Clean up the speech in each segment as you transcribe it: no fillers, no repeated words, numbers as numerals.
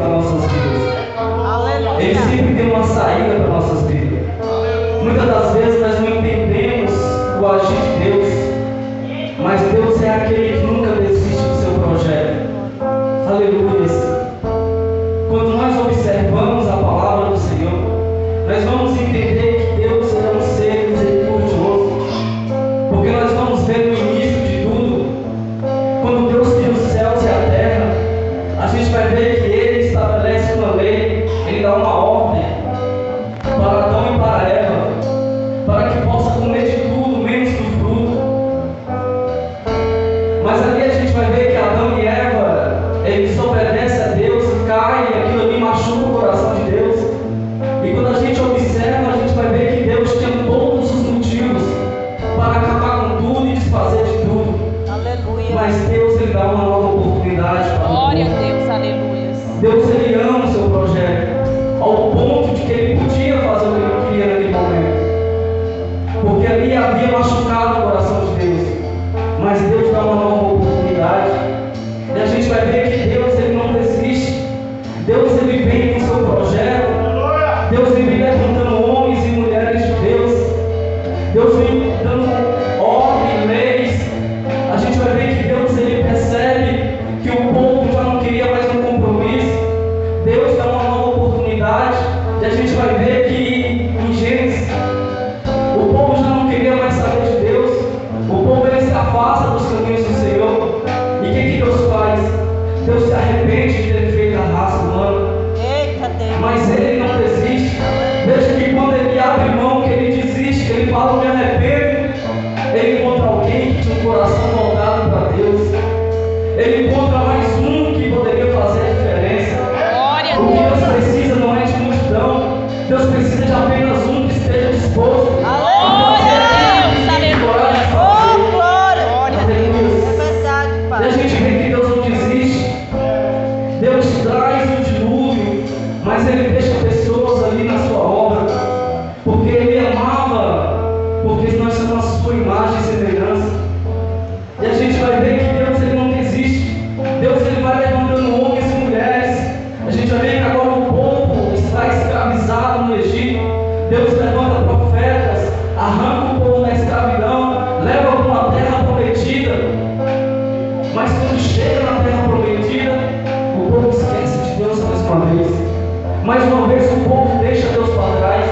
para nossas vidas. Aleluia. Ele sempre tem uma saída para nossas vidas. Muitas das vezes nós não entendemos o agir de Deus, mas Deus é aquele que nunca desiste do seu projeto. Aleluia. Quando nós observamos a palavra do Senhor, nós vamos entender que Deus é um ser misericordioso, porque nós vamos ver no início de tudo, quando Deus criou os céus e a terra, a gente vai ver que Ele estabelece uma lei, Ele dá uma ordem para Adão e para Eva, para que possa comer de tudo menos do fruto. Mas ali a gente vai ver que Adão e Eva, eles obedecem a Deus, caem, e aquilo ali machuca o coração de Deus. E quando a gente observa, a gente vai ver que Deus tinha todos os motivos para acabar com tudo e desfazer de tudo. Aleluia. Mas Deus, Ele dá uma nova oportunidade para o Glória a povo. Deus, aleluia. Deus, Ele ama o seu projeto, ao ponto de que Ele podia fazer o que Ele queria naquele momento, porque ali havia machucado o coração de Deus. Mas Deus dá uma nova oportunidade, e a gente vai ver que Deus, Ele não desiste. Deus, Ele vem com o seu projeto. Deus, Ele vem levantando homens e mulheres de Deus. Deus vem dando ordem, leis. A gente vai ver que Deus, Ele percebe que o povo já não queria mais um compromisso. Deus dá uma nova oportunidade, e a gente vai ver que em Gênesis o povo já não queria mais saber de Deus. O povo, ele se afasta dos caminhos do Senhor. E o que Deus faz? Deus se arrepende de ter feito a raça humana, Eita Deus. mas Ele não desiste. Veja que quando Ele abre mão, que Ele desiste, que Ele fala, me arrependo, Ele encontra alguém que tinha um coração voltado para Deus. Ele encontra mais um que poderia fazer a diferença. Glória a O que Deus Deus. precisa não é de multidão, Deus precisa de apenas um que esteja disposto. Aleluia, Deus, aleluia. Oh, glória. Aleluia. É verdade, E a Pai. gente vê que Deus não desiste. Deus traz o dilúvio, mas Ele deixa pessoas ali na sua obra, porque Ele amava, porque nós somos a sua imagem e semelhança. E a gente vai ver que Deus, Ele não desiste. Deus, Ele vai levantando homens e mulheres. A gente vai ver que agora o povo está escravizado no Egito. Deus levanta profetas, arranca o povo da escravidão, leva para uma terra prometida. Mas quando chega na terra prometida, o povo esquece de Deus mais uma vez. Mais uma vez o povo deixa Deus para trás.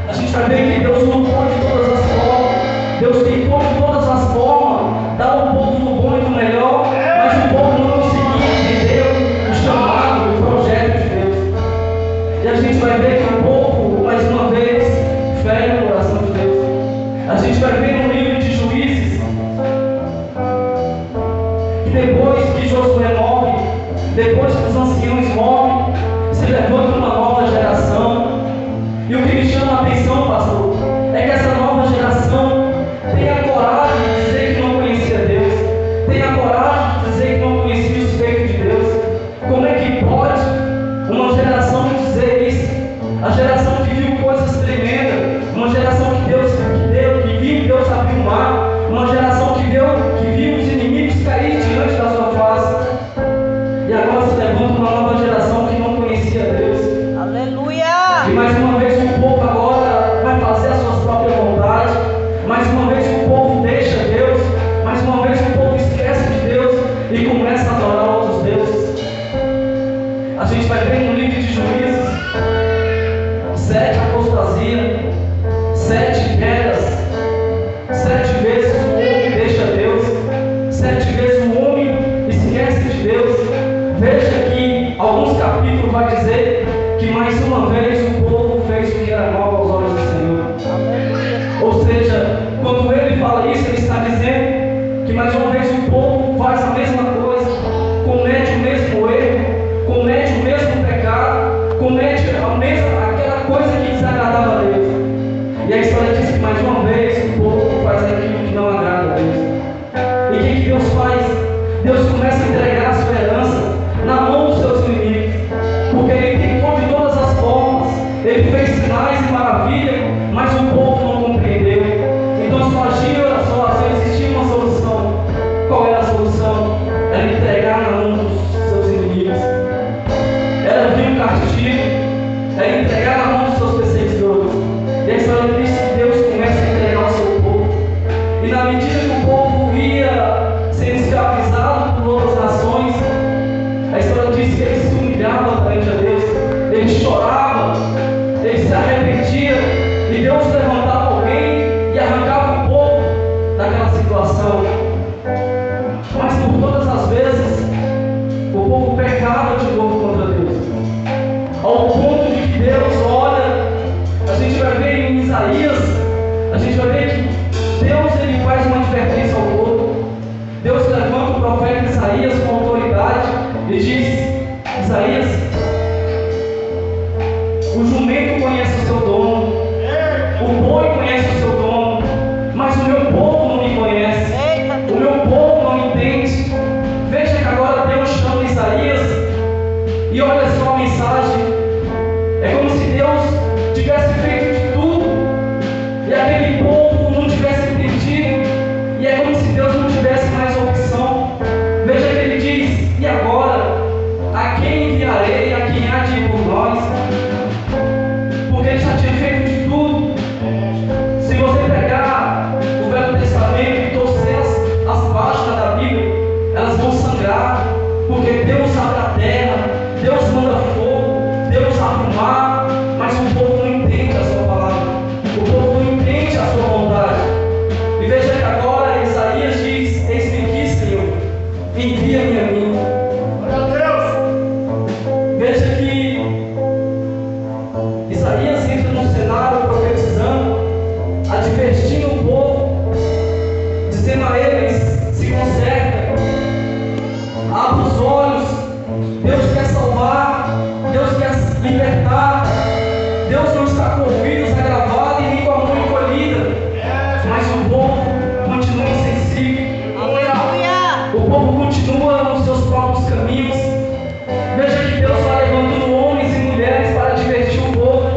A gente vai ver que Deus lutou de todas as formas. Deus tentou de todas as formas dar ao povo do bom e do melhor, mas o povo não conseguia entender o chamado, o projeto de Deus. E a gente vai ver que o povo, mais uma vez, fere o coração de Deus. A gente vai ver no livro de Juízes que depois que Josué morre, depois que os anciãos morrem, se levanta uma nova geração. E o que me chama a atenção, pastor, é que essa nova geração tem a coragem de dizer que não conhecia Deus, tem a coragem de dizer que não conhecia os feitos de Deus. Como é que pode uma geração dizer isso? A geração que viu coisas tremendas, uma geração que viu Deus abrir o mar, uma geração que viu os inimigos cair diante da sua face. E agora se levanta uma nova geração que não conhecia Deus. Aleluia. E mais uma vez o povo agora vai fazer as suas próprias vontades. Mais uma vez o povo deixa Deus. Mais uma vez o povo esquece de Deus e começa a adorar outros deuses. A gente vai ver no livro de Juízes 7 apostasia, 7 quedas, 7 vezes o homem deixa Deus, 7 vezes o homem esquece de Deus. Veja que alguns capítulos vai dizer que mais uma vez o povo fez o que era mal aos olhos do Senhor. Aleluia. Ou seja, quando ele fala isso, ele está dizendo que mais uma vez o povo faz a mesma coisa, comete o mesmo erro, comete o mesmo pecado, comete aquela coisa que desagradava a Deus. E a história diz que mais uma vez o povo faz aquilo que não agrada a Deus. E o que Deus faz? Deus começa a entregar a sua herança na mão dos seus inimigos, porque Ele tentou de todas as formas, Ele fez sinais e maravilhas, mas o povo não compreendeu. Então só existia uma solução. Qual era a solução? Era entregar na mão dos seus inimigos, era castigo, é entregar na mão dos seus perseguidores. E a história diz que Deus começa a entregar o seu povo. E na medida que o povo ia sendo escravizado por outras nações, a história diz que ele se humilhava perante a Deus, ele chorava, ele se arrependia, e Deus levantava alguém e arrancava o povo daquela situação. Mas por todas as vezes, o povo pecava de novo contra Deus, ao ponto de que Deus olha, a gente vai ver em Isaías, a gente vai ver que Deus ele faz uma advertência ao povo. Deus levanta o profeta Isaías com autoridade e diz: Isaías, o jumento conhece o seu dono, o boi conhece o seu dono, mas o meu povo não me conhece, o meu povo não me entende. Veja que agora Deus chama Isaías e olha só a mensagem. É como se Deus tivesse feito de tudo e aquele povo não tivesse entendido, e é como se Deus não tivesse mais opção. Veja que ele diz: e agora? A quem enviarei? A quem há de ir por nós? Porque ele já tinha feito de tudo. Se você pegar o Velho Testamento e torcer as páginas da Bíblia, elas vão sangrar, porque Deus abre a terra, Deus manda fogo, Deus abre o mar, mas o povo não entende a sua palavra, o povo não entende a sua vontade. E veja que agora Isaías diz: eis-me aqui, Senhor, envia-me a mim. Veja que Isaías entra no cenário profetizando, advertindo o povo, dizendo a eles: se conserta, abre os olhos, Deus quer salvar, Deus quer libertar, Deus não está com ouvidos agravados e nem com a mão encolhida, mas o povo continua insensível, Aleluia. o povo continua nos seus próprios caminhos. Veja que Deus vai levantando homens e mulheres para divertir o povo.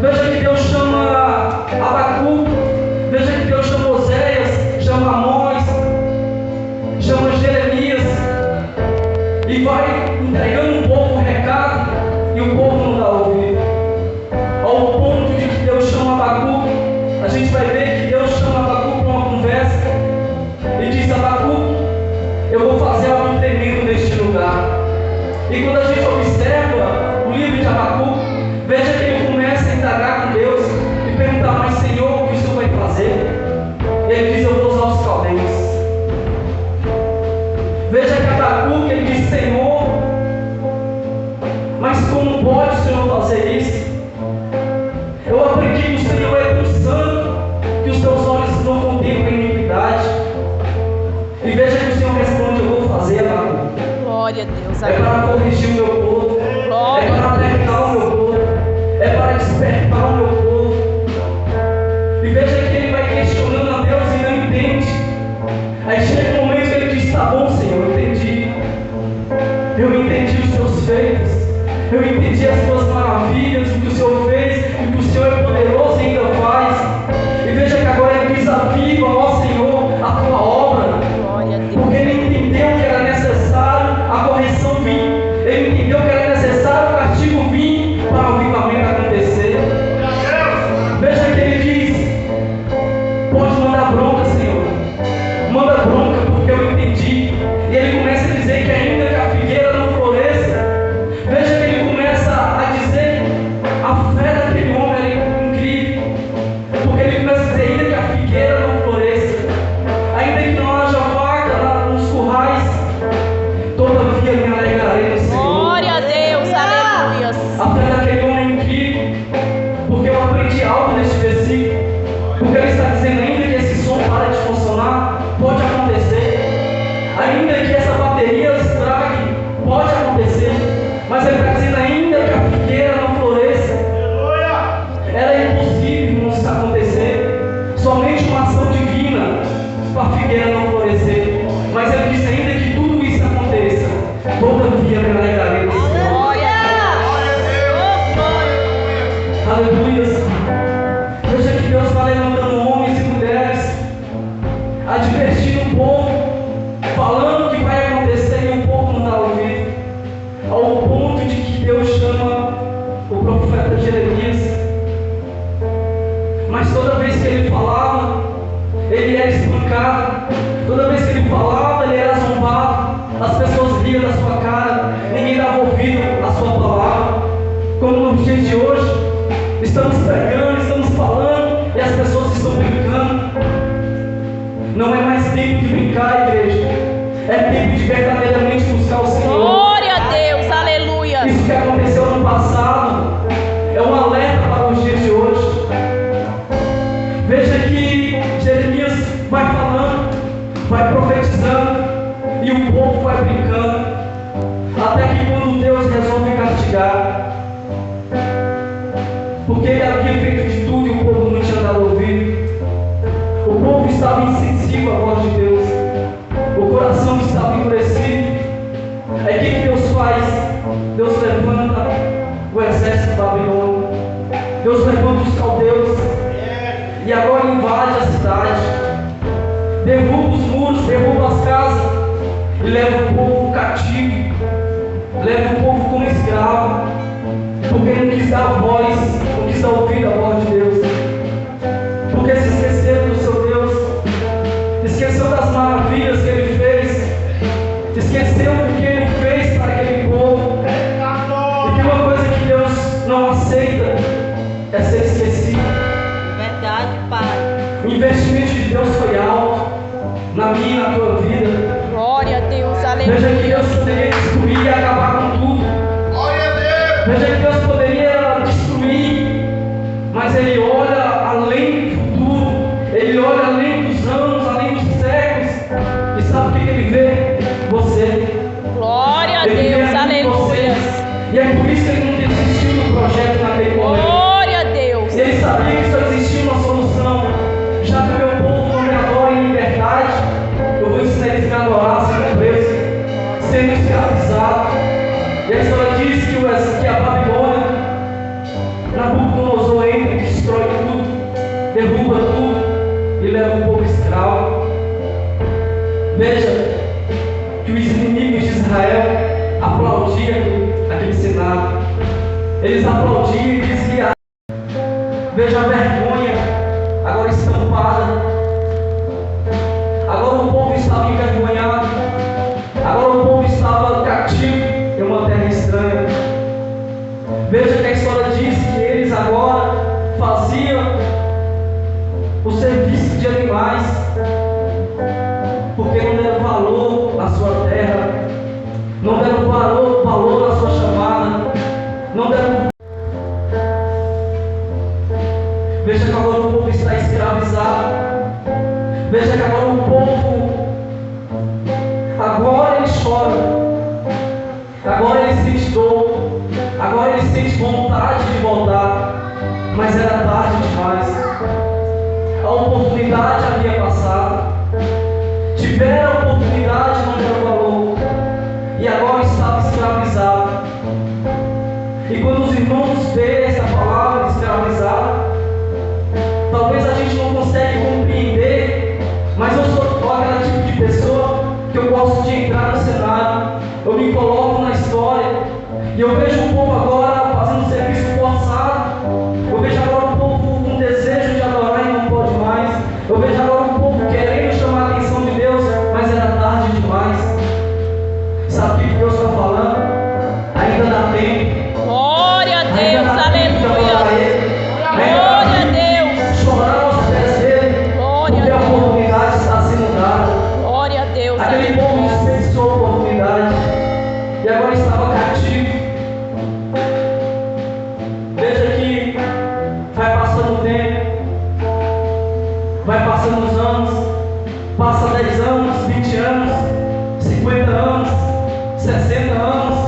Veja que Deus chama Abacuque, veja que Deus chama Oséias, chama Amós, chama Jeremias, e vai entregando o povo o recado, e o povo não dá ouvido. Ao ponto de que Deus chama Abacuque, a gente vai ver que Deus chama Abacuque para uma conversa e diz: Abacuque, eu vou fazer algo tremendo neste lugar. E quando a gente observa o livro de Abacuque, veja que ele começa a indagar com Deus e perguntar: mas Senhor, o que o Senhor vai fazer? Ele diz: eu vou usar os caldeus. Veja que Abacuque ele diz: Senhor, mas como pode o Senhor fazer isso? Eu aprendi que o Senhor é tão santo que os teus olhos não contemplam iniquidade. E veja que o Senhor responde: eu vou fazer, Abacuque. Glória a Deus. É para corrigir o meu povo, é para alertar o meu povo, é para despertar o meu povo. E veja que ele vai questionando a Deus e não entende. Aí chega um momento que ele diz: tá bom, Senhor, eu entendi os seus feitos, eu entendi as suas maravilhas, o que o Senhor fez, o que o Senhor é poderoso e ainda faz. E veja que agora ele diz: aviva, ó Senhor, a tua obra. Glória a Deus. Porque ele entendeu que era necessário a correção vir, ele entendeu que era necessário o castigo vir para o avivamento acontecer. Veja que ele diz: pode mandar bronca, Senhor, manda bronca, porque eu entendi. E ele começa a dizer que ainda que a figueira não floresça, veja que ele começa a dizer: a fé ouvido a sua palavra, como nos dias de hoje, estamos pregando, estamos falando e as pessoas estão brincando. Não é mais tempo de brincar, igreja. É tempo de verdadeiramente buscar o Senhor. Glória a Deus, aleluia. Isso que aconteceu no passado é um alerta para os dias de hoje. Veja que Jeremias vai falando, vai profetizando e o povo vai brincando, até que quando Deus resolve castigar, porque ele havia feito de tudo e o povo não tinha dado ouvido. O povo estava insensível à voz de Deus, o coração estava endurecido. Aí o que Deus faz? Deus levanta o exército babilônico, Deus levanta os caldeus e agora invade a cidade, derruba os muros, derruba as casas e leva o povo cativo, leva o povo como escravo, porque não quis dar voz, não quis dar ouvido à voz de Deus, porque se esqueceram do seu Deus, esqueceu das maravilhas que ele fez, esqueceu do que ele fez para aquele povo. E que uma coisa que Deus não aceita é ser esquecido. Verdade, Pai. O investimento de Deus foi alto na minha e na tua vida. Glória a Deus, aleluia. Veja que Deus poderia destruir e acabar com tudo. Veja que Deus poderia destruir, mas Ele olha além do futuro, Ele olha além dos anos, além dos séculos, e sabe o que Ele vê? Você. Glória a Ele vê Deus, aqui aleluia. você. E é por isso que Ele não desistiu do projeto naquele momento. Glória a Deus. E Ele sabia que só existia uma solução. Já que o meu povo não me adora em liberdade, eu vou ensinar eles a adorar sem preço, sendo escravizado. E a história diz que a Babilônia, Nabucodonosor entra e destrói tudo, derruba tudo e leva o povo escravo. Veja que os inimigos de Israel aplaudiam aquele cenário. Eles aplaudiam e diziam: veja a vergonha agora estampada. Agora o povo estava envergonhado. Agora o povo estava cativo em uma terra estranha. Veja que a história diz que eles agora faziam o serviço de animais, porque não deram valor à sua terra, não deram valor à sua chamada, não deram. Veja que agora o povo está escravizado. Veja que agora o povo, agora ele chora, agora ele sente dor, agora ele sente vontade de voltar, mas era tarde demais. A oportunidade havia passado, tiveram a oportunidade, não deram valor, e agora estava escravizado. E quando os irmãos veem essa palavra de escravizado, talvez a gente não consegue compreender, mas eu sou aquele tipo de pessoa que eu gosto de entrar no cenário, eu me coloco na história, e eu vejo o povo agora fazendo serviço forçado, eu vejo agora o povo com desejo de adorar e não pode mais, eu vejo agora o povo querendo chamar a atenção de Deus, mas era tarde demais. Sabe o que Deus está falando? Ainda dá tempo. Glória a Deus, Ainda dá tempo de adorar aleluia. Ele. Glória a Deus. Chorar aos pés dele, Glória porque a a Deus. oportunidade está sendo dada. Glória a Deus, Aquele povo aleluia. desperdiçou a oportunidade e agora estava cativo. Veja que vai passando o tempo, vai passando os anos, passa 10 anos, 20 anos, 50 anos, 60 anos,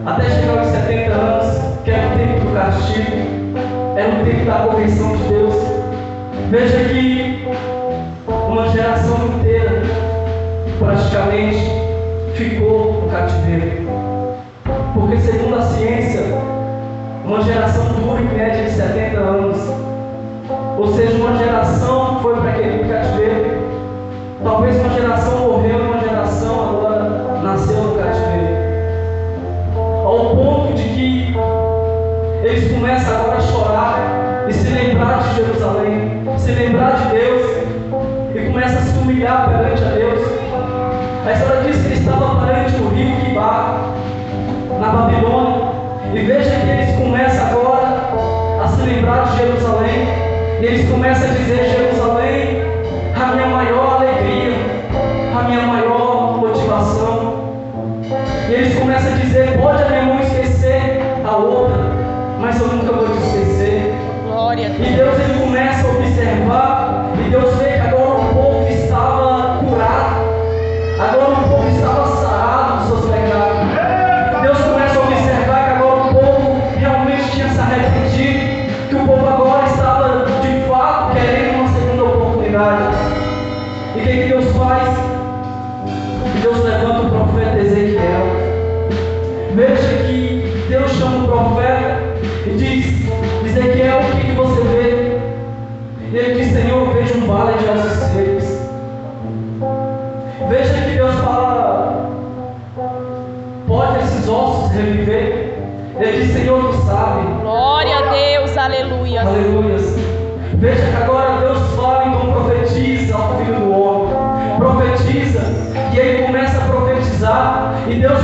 até chegar aos 70 anos, que era o tempo do castigo, era o tempo da correção de Deus. Veja que uma geração inteira praticamente ficou no cativeiro, porque segundo a ciência, uma geração dura em média de 70 anos, ou seja, uma geração foi para aquele cativeiro, talvez uma geração morreu e uma geração agora nasceu no cativeiro, ao ponto de que eles começam agora a chorar e se lembrar de Jerusalém, se lembrar de Deus, e começam a se humilhar perante a Deus. A história diz que ele estava perante o rio Quebar, E veja que eles começam agora a se lembrar de Jerusalém. E eles começam a dizer: Jerusalém, a minha maior alegria, a minha maior motivação. E eles começam a dizer: pode a minha mão esquecer a outra, mas eu nunca vou te esquecer. Glória a Deus. E Deus ele começa a observar, e Deus vê que agora o povo estava curado, agora o povo estava sarado dos seus pecados. Deus começa a observar que agora o povo realmente tinha se arrependido, que o povo agora estava de fato querendo uma segunda oportunidade. E o que Deus faz? Deus levanta o profeta Ezequiel. Veja que Deus chama o profeta e diz: Ezequiel, o que você vê? Ele diz: Senhor, eu vejo um vale de ossos secos. Veja que Deus fala: pode esses ossos reviver? Ele diz: Senhor, tu sabe. Glória a Deus, aleluia. Aleluia. Veja que agora Deus fala, então profetiza ao filho do homem. Profetiza. E ele começa a profetizar. E Deus